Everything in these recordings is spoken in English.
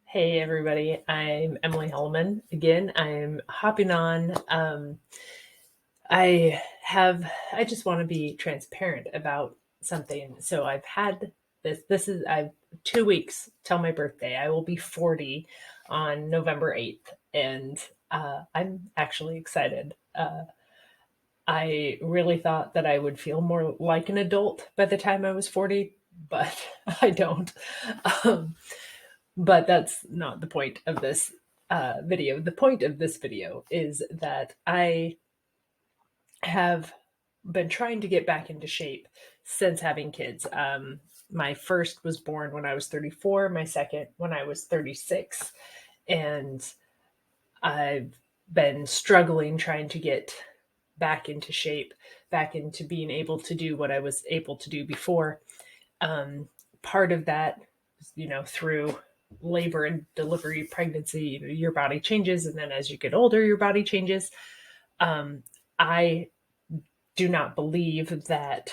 Hey everybody, I'm Emily Hellman. Again, I'm hopping on. I just want to be transparent about something. So I've had I've 2 weeks till my birthday. I will be 40 on November 8th, and I'm actually excited. I really thought that I would feel more like an adult by the time I was 40, but I don't. Um, but that's not the point of this video. The point of this video is that I have been trying to get back into shape since having kids. My first was born when I was 34, my second when I was 36. And I've been struggling trying to get back into shape, back into being able to do what I was able to do before. Um, Part of that, through labor and delivery, pregnancy, your body changes. And then as you get older, your body changes. I do not believe that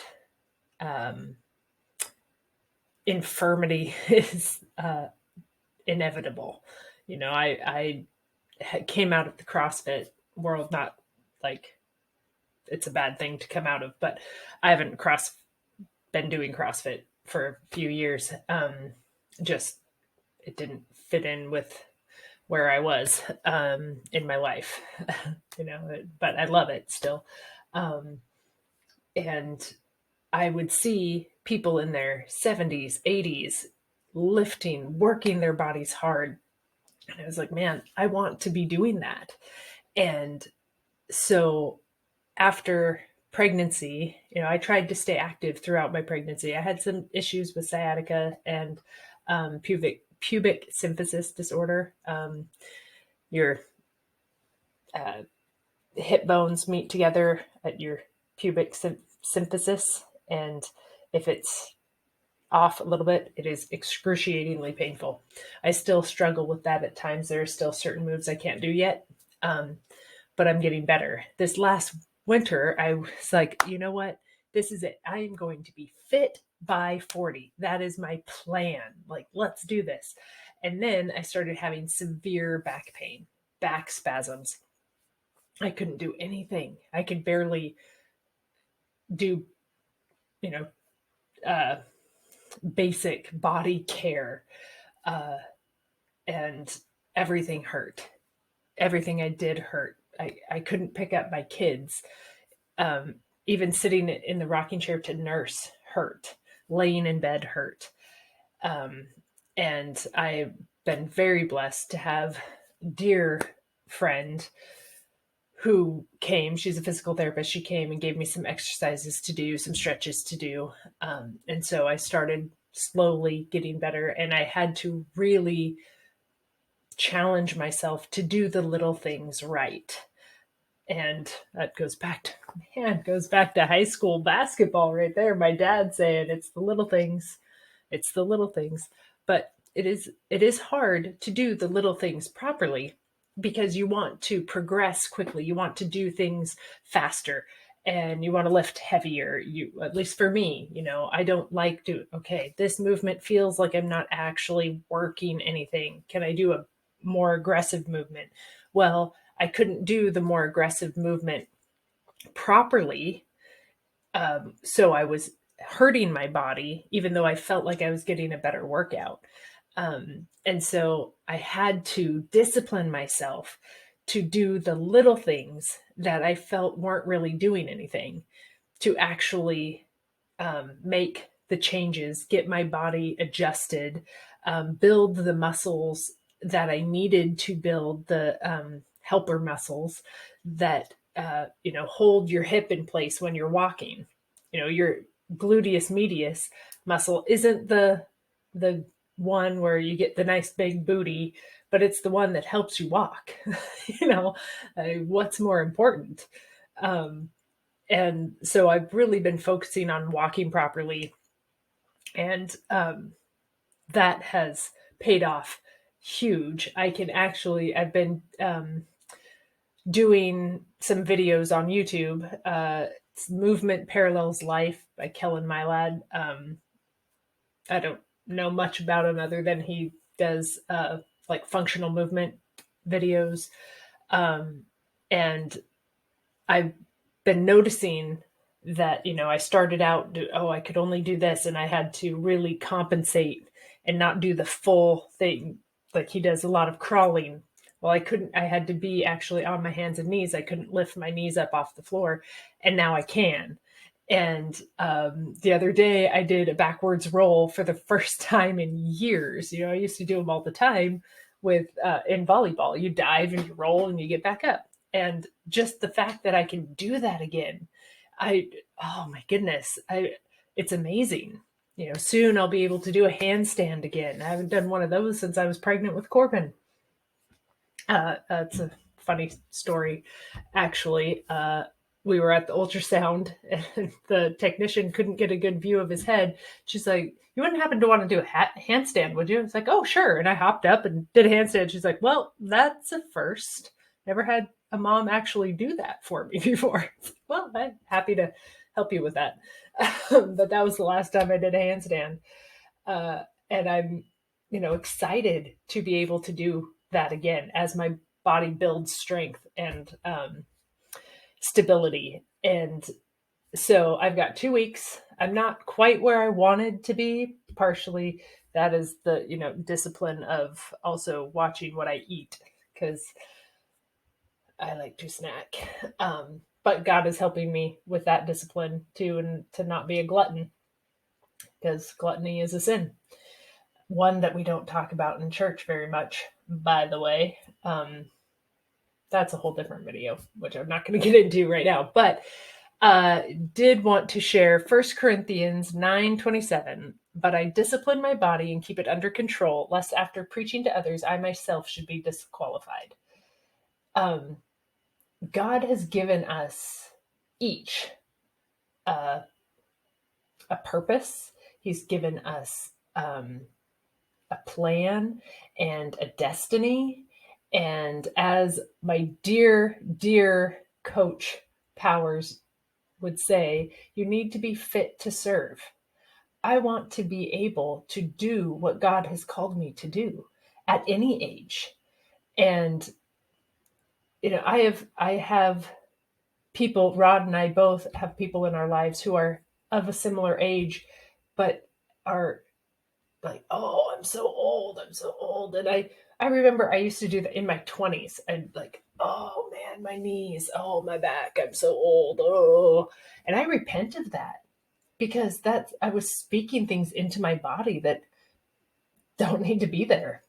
um, infirmity is inevitable. I came out of the CrossFit world, not like it's a bad thing to come out of, but I haven't been doing CrossFit for a few years. Just it didn't fit in with where I was in my life, but I love it still. Um, and I would see people in their 70s, 80s lifting, working their bodies hard. And I was like, man, I want to be doing that. And so after pregnancy, I tried to stay active throughout my pregnancy. I had some issues with sciatica and pubic symphysis disorder. Your uh, hip bones meet together at your symphysis, and if it's off a little bit, it is excruciatingly painful. I still struggle with that at times. There are still certain moves I can't do yet, um, but I'm getting better. This last winter, I was like, you know what? This is it. I am going to be fit by 40. That is my plan. Like, let's do this. And then I started having severe back pain, back spasms. I couldn't do anything. I could barely do, you know, uh, basic body care. Uh, and everything hurt. Everything I did hurt. I couldn't pick up my kids. Um, Even sitting in the rocking chair to nurse hurt. Laying in bed hurt. Um, and I've been very blessed to have a dear friend who came. She's a physical therapist. She came and gave me some exercises to do, some stretches to do. And so I started slowly getting better. And I had to really challenge myself to do the little things right. And that goes back to high school basketball right there. My dad saying it's the little things. It's the little things. But it is hard to do the little things properly because you want to progress quickly. You want to do things faster and you want to lift heavier. At least for me, I don't like to, okay, this movement feels like I'm not actually working anything. Can I do a more aggressive movement? Well, I couldn't do the more aggressive movement properly. So I was hurting my body, even though I felt like I was getting a better workout. And so I had to discipline myself to do the little things that I felt weren't really doing anything to actually make the changes, get my body adjusted, build the muscles that I needed to build the helper muscles that hold your hip in place when you're walking. Your gluteus medius muscle isn't the one where you get the nice big booty, but it's the one that helps you walk. What's more important? Um, and so I've really been focusing on walking properly, and that has paid off huge. I've been doing some videos on YouTube. Movement Parallels Life by Kellen Mylad. I don't know much about him other than he does like functional movement videos. And I've been noticing that, I started out, I could only do this, and I had to really compensate and not do the full thing. Like he does a lot of crawling. Well, I had to be actually on my hands and knees. I couldn't lift my knees up off the floor, and now I can. And the other day I did a backwards roll for the first time in years. I used to do them all the time with in volleyball. You dive and you roll and you get back up. And just the fact that I can do that again, oh my goodness, it's amazing. Soon I'll be able to do a handstand again. I haven't done one of those since I was pregnant with Corbin. It's a funny story, actually. We were at the ultrasound and the technician couldn't get a good view of his head. She's like, "You wouldn't happen to want to do a handstand, would you?" It's like, "Oh, sure." And I hopped up and did a handstand. She's like, "Well, that's a first. Never had a mom actually do that for me before." Well, I'm happy to help you with that. But that was the last time I did a handstand. And I'm, excited to be able to do that again as my body builds strength and stability. And so I've got 2 weeks. I'm not quite where I wanted to be. Partially that is the, discipline of also watching what I eat, because I like to snack. But God is helping me with that discipline too, and to not be a glutton, because gluttony is a sin. One that we don't talk about in church very much, by the way. That's a whole different video, which I'm not going to get into right now. But did want to share 1 Corinthians 9:27. But I discipline my body and keep it under control, lest after preaching to others, I myself should be disqualified. God has given us each a purpose. He's given us a plan and a destiny. And as my dear, dear coach Powers would say, you need to be fit to serve. I want to be able to do what God has called me to do at any age. And I have people, Rod and I both have people in our lives who are of a similar age, but are like, "Oh, I'm so old. I'm so old." And I remember I used to do that in my 20s. I'd like, "Oh man, my knees. Oh, my back. I'm so old. Oh." And I repent of that, because I was speaking things into my body that don't need to be there.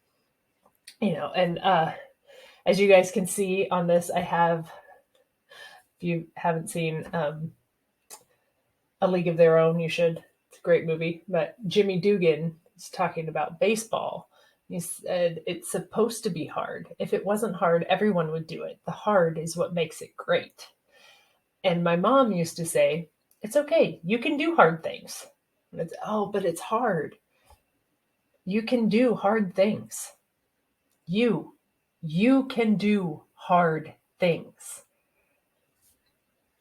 And as you guys can see on this, I have, if you haven't seen A League of Their Own, you should. It's a great movie. But Jimmy Dugan is talking about baseball. He said it's supposed to be hard. If it wasn't hard, everyone would do it. The hard is what makes it great. And my mom used to say, it's okay. You can do hard things. And it's, "Oh, but it's hard." You can do hard things. You can do hard things.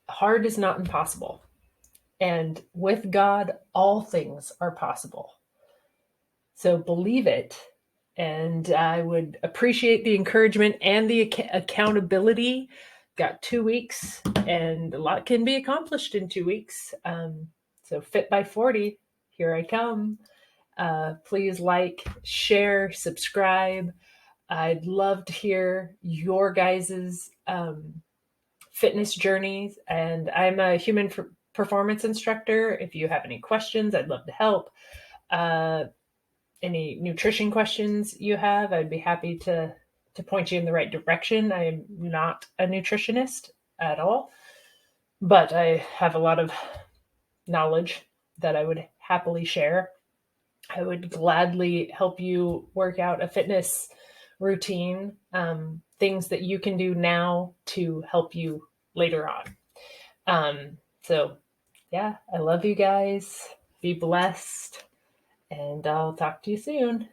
Hard is not impossible. And with God, all things are possible. So believe it. And I would appreciate the encouragement and the accountability. Got 2 weeks, and a lot can be accomplished in 2 weeks. So Fit by 40, here I come. Please like, share, subscribe. I'd love to hear your guys's fitness journeys. And I'm a human performance instructor. If you have any questions, I'd love to help. Any nutrition questions you have, I'd be happy to point you in the right direction. I am not a nutritionist at all, but I have a lot of knowledge that I would happily share. I would gladly help you work out a fitness routine, things that you can do now to help you later on. So yeah, I love you guys. Be blessed, and I'll talk to you soon.